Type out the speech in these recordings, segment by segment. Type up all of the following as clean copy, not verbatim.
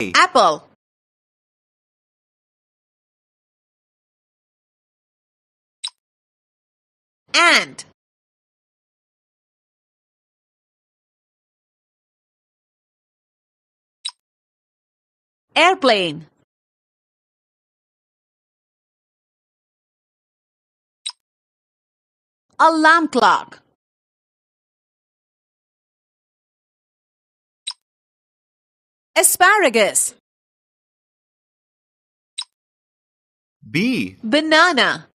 Apple. Ant. Airplane. Alarm clock. Asparagus. B. Banana.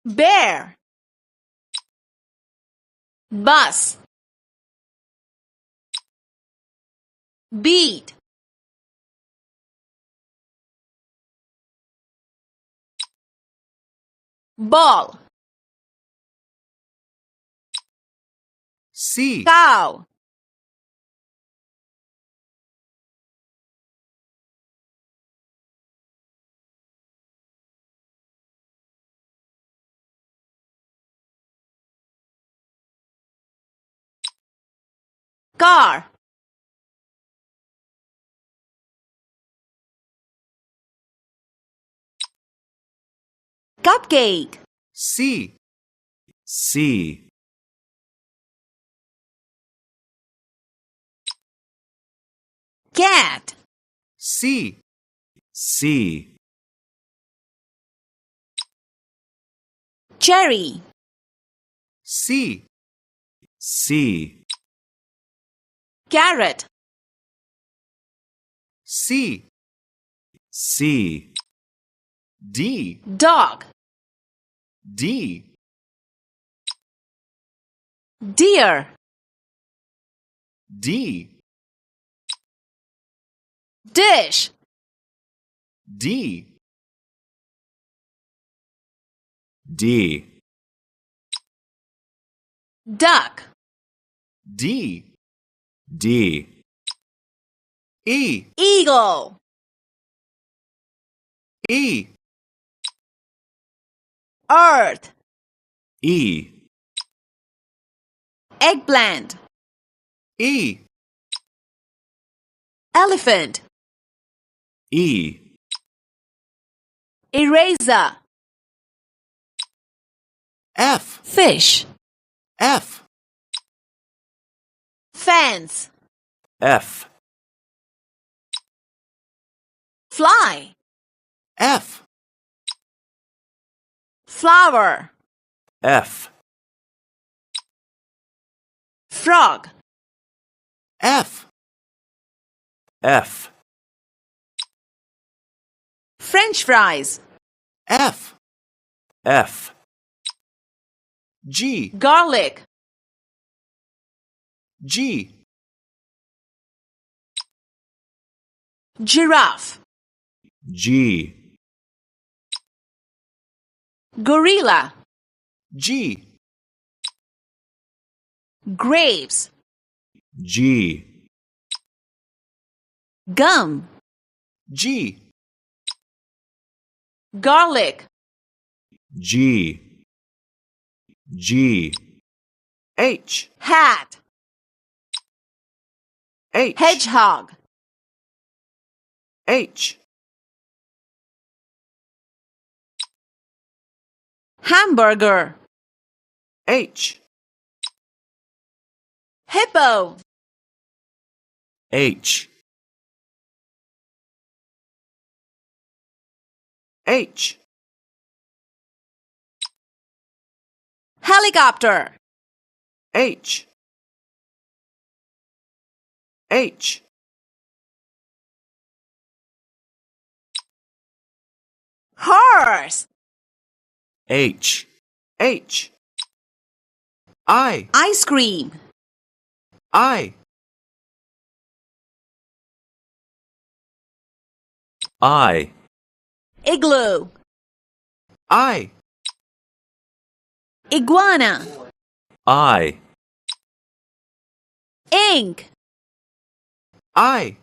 Bear. Bus. Bead. Ball. C. Cow. Car. Cupcake. C. C. Cat. C. C. Cherry. C. C. Carrot. C. C. D. Dog. D. Deer. D. Dish. D. D. Duck. D. D. E. Eagle. E. Earth. E. Eggplant. E. Elephant. E. Eraser. F. Fish. F. Fence. F. Fly. F. Flower. F. Frog. F. F. French fries. F. F. G. Garlic. G. Giraffe. G. Gorilla. G. Grapes. G. Gum. G. Garlic. G. G. H. Hat. H. Hedgehog. H. Hamburger. H. Hippo. H. H. Helicopter. H. H. Horse. H. H. I. Ice cream. I. I. Igloo. I. Iguana. I. Ink. I.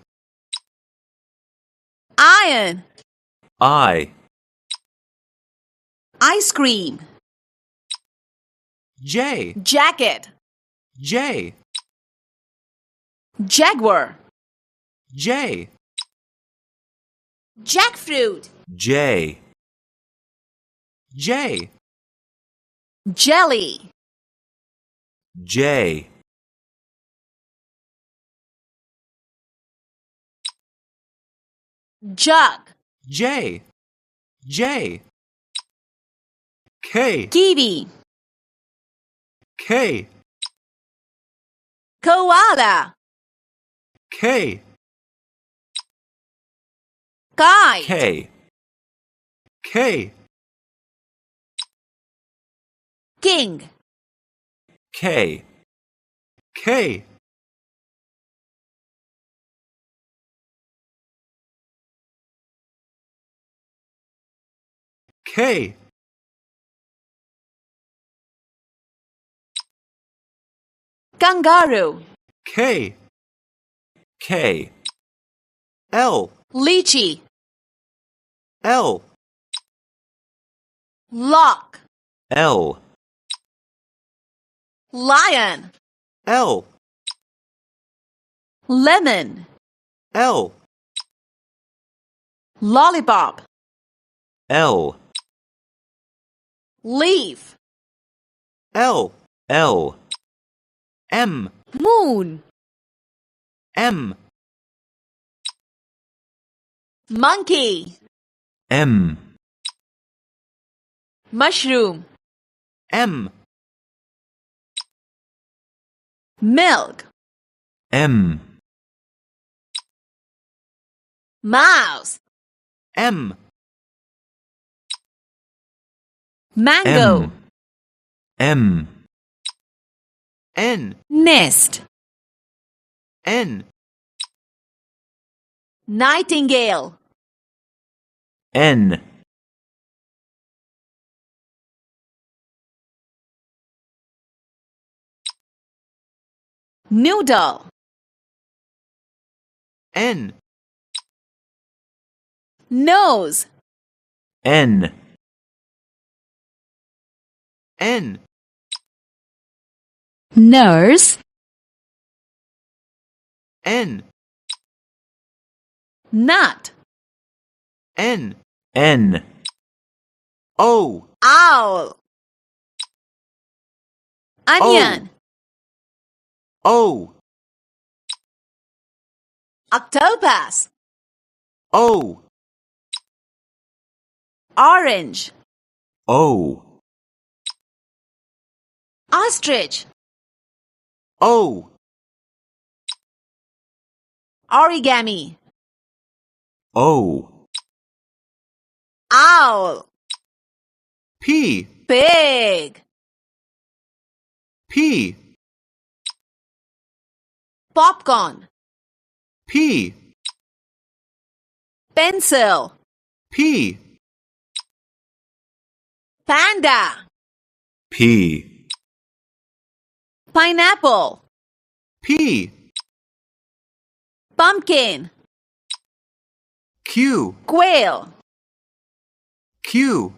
Iron. I. Ice cream. J, jacket, J, jaguar, J, jackfruit, J, J, jelly, J, jug, J, J, K, kiwi, K, koala, K, kite, K, K, king, K, K, K, kangaroo, K, K, L, lychee, L, lock, L, lion, L, lemon, L, lollipop, L, leaf, L, L, M, moon, M, monkey, M, mushroom, M, milk, M, mouse, M, mango, M, M, N, nest, N, nightingale, N, noodle, N, nose, N, N, nurse, N, nut, N, N, O, owl, onion, O, octopus, O, orange, O, ostrich, O, origami, O, owl, P, pig, P, popcorn, P, pencil, P, panda, P, pineapple, P, pumpkin, Q, quail, Q,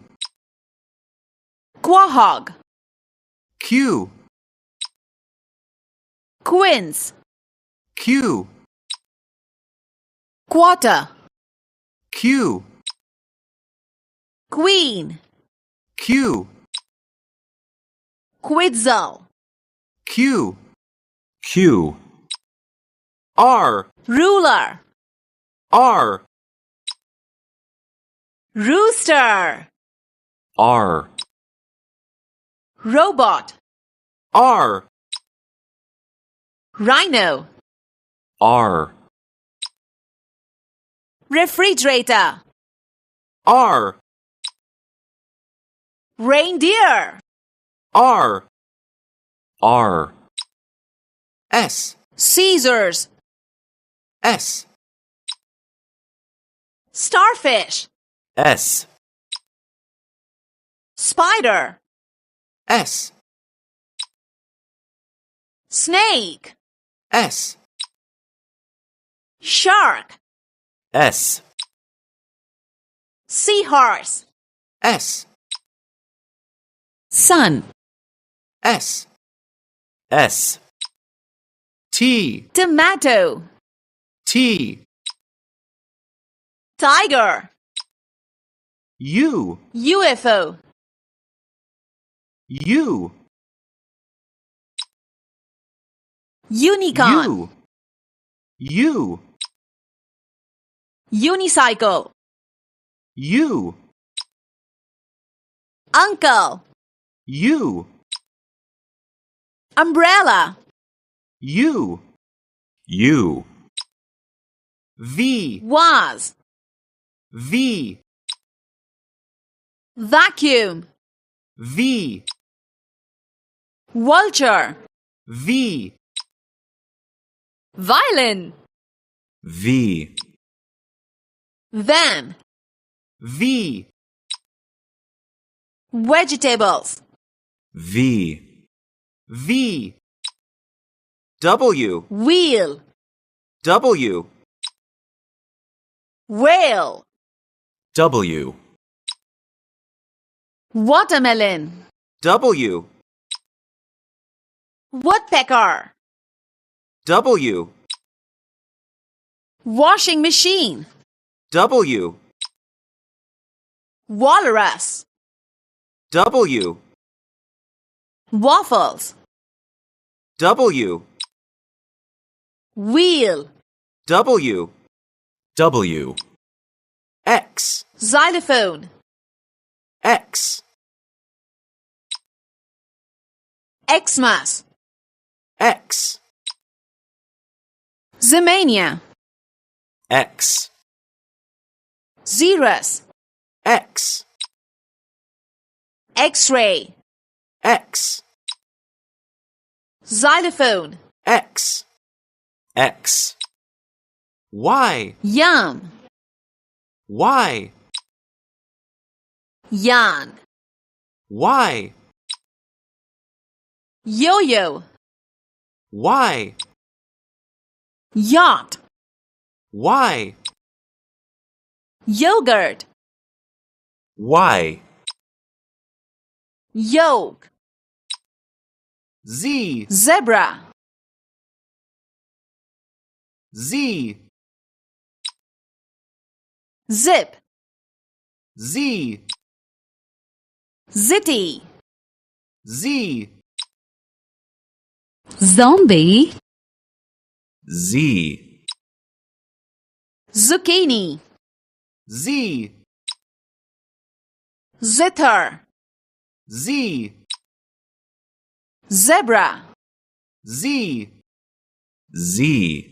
quahog, Q, quince, Q, quarter, Q, queen, Q, quetzal, Q, Q, R, ruler, R, rooster, R, robot, R, rhino, R, refrigerator, R, reindeer, R, R, S, scissors, S, starfish, S, spider, S, snake, S, shark, S, seahorse, S. sun. S. S. T. Tomato. T. Tiger. U. UFO. U. Unicorn. U. Unicycle. U. Uncle. U. Umbrella. U. U. V. Was. V. Vacuum. V. Vulture. V. Violin. V. Van. V. Vegetables. V. V. W. Wheel. W. Whale. W. Watermelon. W. Woodpecker. W. Washing machine. W. Walrus. W. Waffles. W. Wheel. W. W. X. Xylophone. X. Xmas. X. Zemania. X. Xeros. X. X-ray. X. Xylophone. X. X. Y. Yum. Y. Yarn. Y. Yo-yo. Y. Yacht. Y. Yogurt. Y. Yolk. Z. Zebra. Z. Zip. Z. Zitty. Z. Zombie. Z. Zucchini. Z. Zither. Z. Zebra. Z. Z.